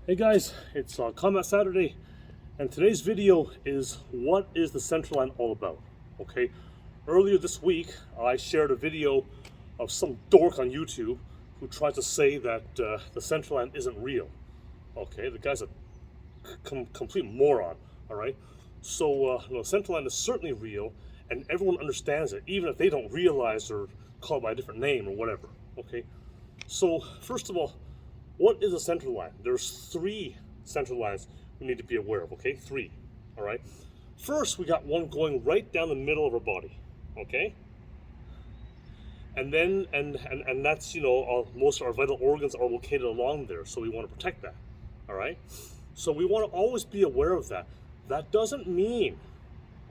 Hey guys, it's Combat Saturday, and today's video is what is the Centreline all about? Okay, earlier this week I shared a video of some dork on YouTube who tried to say that the Centreline isn't real. Okay, the guy's a complete moron. All right, so no, Centreline is certainly real, and everyone understands it, even if they don't realize or call it by a different name or whatever. Okay, so first of all, what is a center line? There's three center lines we need to be aware of, okay? Three, all right? First, we got one going right down the middle of our body, okay? And then, and that's, you know, most of our vital organs are located along there, so we want to protect that, all right? So we want to always be aware of that. That doesn't mean,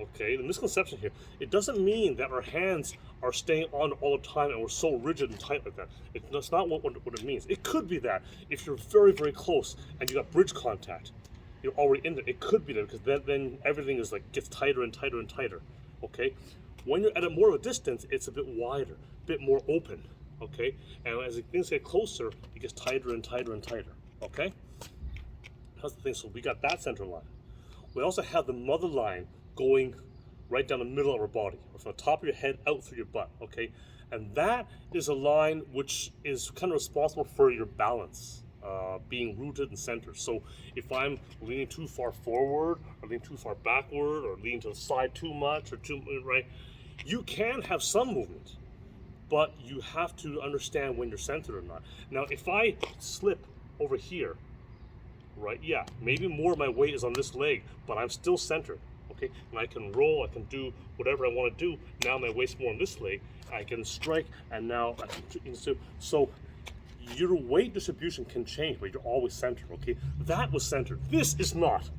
okay, the misconception here, it doesn't mean that our hands are staying on all the time and we're so rigid and tight like that. That's not what it means. It could be that if you're very, very close and you got bridge contact, you're already in there. It could be that because then everything is like gets tighter and tighter and tighter, okay? When you're at a more of a distance, it's a bit wider, a bit more open, okay? And as things get closer, it gets tighter and tighter and tighter, okay? That's the thing. So we got that center line. We also have the mother line going right down the middle of our body, or from the top of your head out through your butt, okay? And that is a line which is kind of responsible for your balance, being rooted and centered. So if I'm leaning too far forward, or leaning too far backward, or leaning to the side too much, or too, right? You can have some movement, but you have to understand when you're centered or not. Now, if I slip over here, right, yeah, maybe more of my weight is on this leg, but I'm still centered. Okay, and I can roll, I can do whatever I want to do. Now my weight's more on this leg. I can strike, and now I can. So your weight distribution can change, but you're always centered. Okay, that was centered. This is not.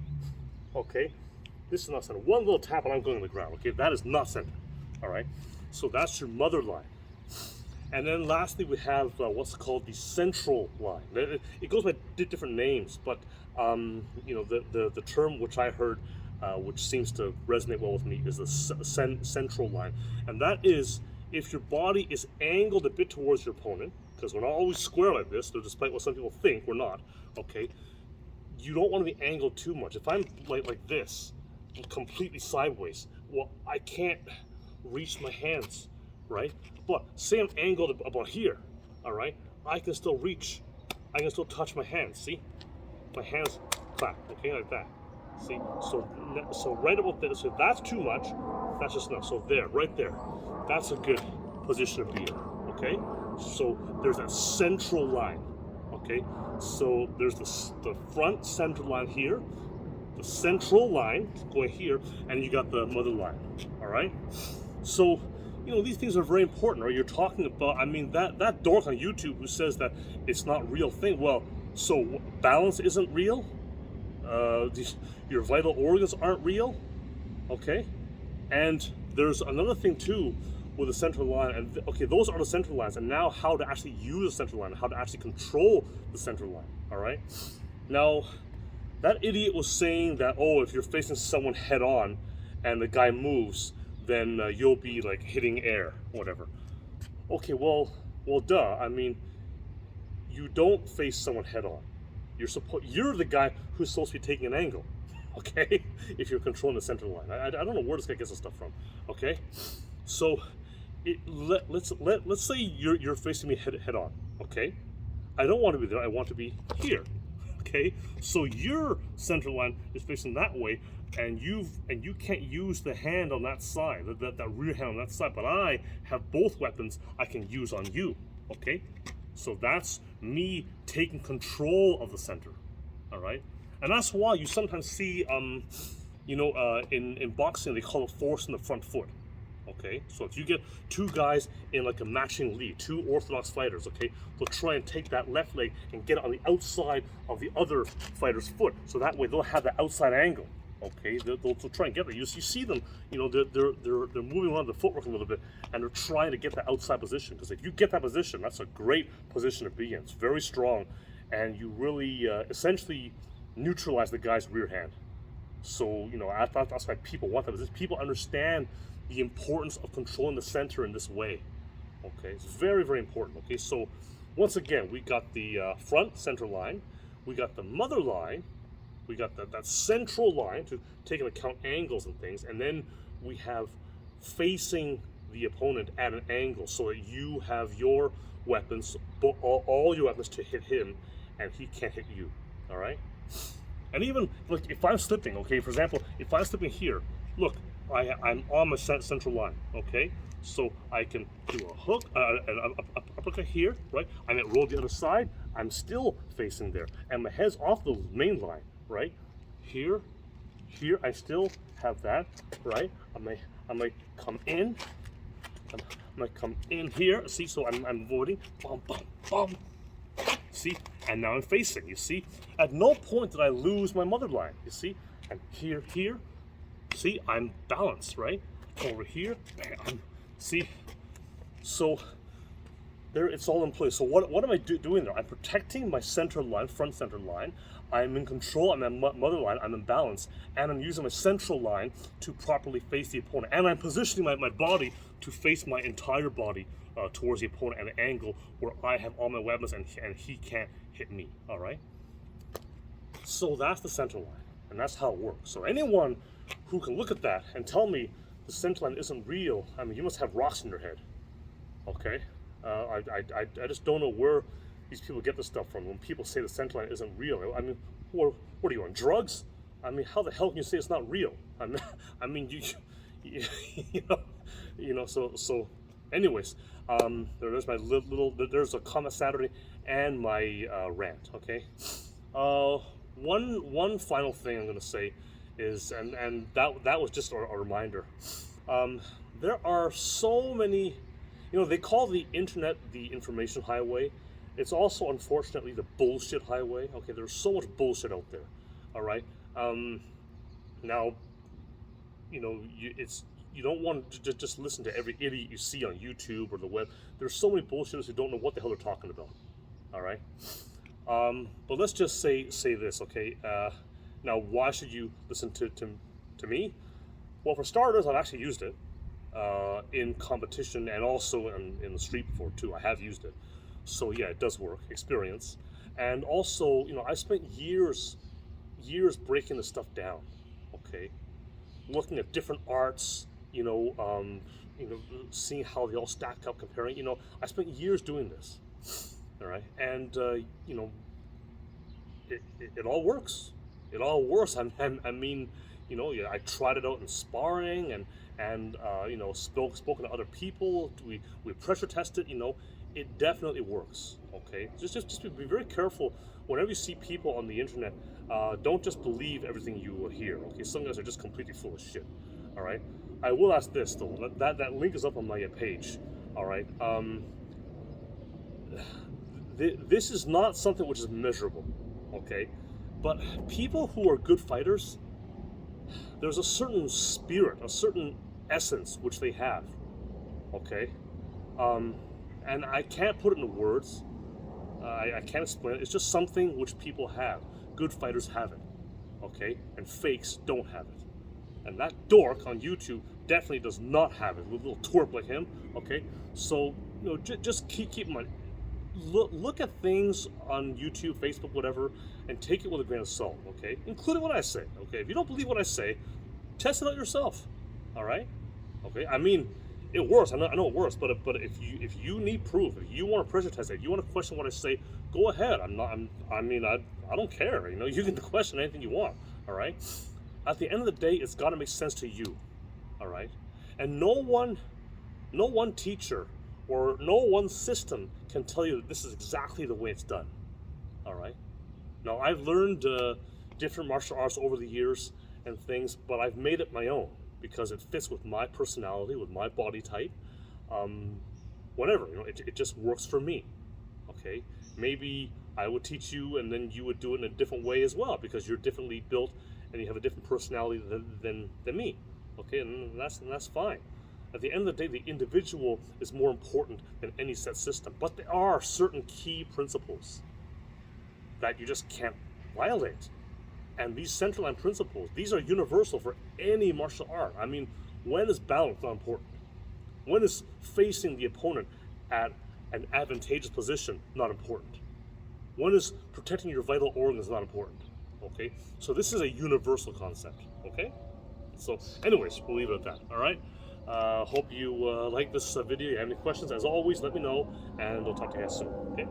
Okay, this is not centered. One little tap and I'm going to the ground. Okay, that is not centered. All right, so that's your mother line. And then lastly, we have what's called the central line. It goes by different names, but you know, the term which I heard, which seems to resonate well with me, is the central line. And that is if your body is angled a bit towards your opponent, because we're not always square like this, though despite what some people think, we're not, okay? You don't want to be angled too much. If I'm like this, completely sideways, well, I can't reach my hands, right? But say I'm angled about here, all right? I can still reach, I can still touch my hands, see? My hands clap, okay, like that. See, so right about there, so that's too much, that's just enough. So there, right there, that's a good position to be in, okay? So there's that central line, okay? So there's the front center line here, the central line going here, and you got the mother line, all right? So, you know, these things are very important, right? You're talking about, I mean, that dork on YouTube who says that it's not a real thing, well, so balance isn't real? Your vital organs aren't real, okay? And there's another thing too with the central line, and okay, those are the central lines, and now how to actually use the central line, how to actually control the central line, all right? Now, that idiot was saying that, oh, if you're facing someone head on and the guy moves, then you'll be like hitting air, whatever. Okay, well, duh. I mean, you don't face someone head on. You're the guy who's supposed to be taking an angle, okay? If you're controlling the center line. I don't know where this guy gets this stuff from, okay? So let's say you're facing me head on, okay? I don't want to be there. I want to be here, okay? So your center line is facing that way, and you can't use the hand on that side, that rear hand on that side. But I have both weapons I can use on you, okay? So that's me taking control of the center, all right? And that's why you sometimes see, you know, in boxing, they call it force in the front foot, okay? So if you get two guys in like a matching lead, two orthodox fighters, okay, they'll try and take that left leg and get it on the outside of the other fighter's foot. So that way they'll have the outside angle. Okay, they'll try and get there. You see them, you know, they're moving around the footwork a little bit, and they're trying to get that outside position. Because if you get that position, that's a great position to be in. It's very strong, and you really essentially neutralize the guy's rear hand. So, you know, I thought that's why people want that. Because people understand the importance of controlling the center in this way. Okay, it's very, very important. Okay, so once again, we got the front center line. we got the mother line, we got that central line to take into account angles and things, and then we have facing the opponent at an angle so that you have your weapons, all your weapons to hit him, and he can't hit you. All right. And even like if I'm slipping, okay, for example, if I'm slipping here, look, I'm on my central line, okay, so I can do a hook, an uppercut here, right? I might roll the other side. I'm still facing there, and my head's off the main line, right? Here, I still have that, right? I might come in. I might come in here. See, so I'm avoiding. Bum, bum, bum. See, and now I'm facing. You see, at no point did I lose my mother line. You see, and here. See, I'm balanced, right? Over here, bam. See, so there, it's all in place. So what am I doing there? I'm protecting my center line, front center line. I'm in control. I'm in mother line. I'm in balance, and I'm using my central line to properly face the opponent. And I'm positioning my body to face my entire body towards the opponent at an angle where I have all my weapons and he can't hit me. All right. So that's the center line, and that's how it works. So anyone who can look at that and tell me the center line isn't real, I mean, you must have rocks in your head. Okay. I just don't know where these people get this stuff from. When people say the center line isn't real, I mean, what are you on, drugs? I mean, how the hell can you say it's not real? I mean, you know. So, anyways, there's my there's a comment Saturday and my rant. Okay. One final thing I'm going to say is, and that was just a reminder. There are so many. You know, they call the internet the information highway. It's also, unfortunately, the bullshit highway. Okay, there's so much bullshit out there. All right. Now, you know, you don't want to just listen to every idiot you see on YouTube or the web. There's so many bullshitters who don't know what the hell they're talking about. All right. But let's just say this, okay? Now, why should you listen to me? Well, for starters, I've actually used it. In competition and also in the street before too. I have used it, so yeah, it does work. Experience, and also, you know, I spent years breaking this stuff down. Okay, looking at different arts, you know, seeing how they all stack up, comparing. You know, I spent years doing this. All right, and you know, it all works. It all works. I mean, you know, yeah, I tried it out in sparring and you know, spoken to other people. We pressure tested. You know, it definitely works. Okay, just be very careful whenever you see people on the internet. Don't just believe everything you hear. Okay, some guys are just completely full of shit. All right, I will ask this though. That link is up on my page. All right. This is not something which is measurable. Okay, but people who are good fighters, there's a certain spirit, a certain essence which they have, okay? And I can't put it into words. I can't explain it. It's just something which people have. Good fighters have it, okay? And fakes don't have it. And that dork on YouTube definitely does not have it. A little twerp like him, okay? So, you know, just keep in mind. Look at things on YouTube, Facebook, whatever, and take it with a grain of salt, okay? Including what I say, okay? If you don't believe what I say, test it out yourself, all right? Okay, I mean, it works. I know it works, but if you need proof, if you want to pressure test it, if you want to question what I say, go ahead. I don't care. You know, you can question anything you want, all right? At the end of the day, it's got to make sense to you, all right? And no one teacher or no one system can tell you that this is exactly the way it's done. All right. Now, I've learned different martial arts over the years and things, but I've made it my own because it fits with my personality, with my body type. Whatever, you know, it just works for me. Okay. Maybe I would teach you, and then you would do it in a different way as well because you're differently built and you have a different personality than me. Okay, and that's fine. At the end of the day, the individual is more important than any set system. But there are certain key principles that you just can't violate. And these Centreline principles, these are universal for any martial art. I mean, when is balance not important? When is facing the opponent at an advantageous position not important? When is protecting your vital organs not important? Okay, so this is a universal concept. Okay, so anyways, we'll leave it at that. All right. Hope you like this video. If you have any questions, as always, let me know, and I'll talk to you guys soon. Okay.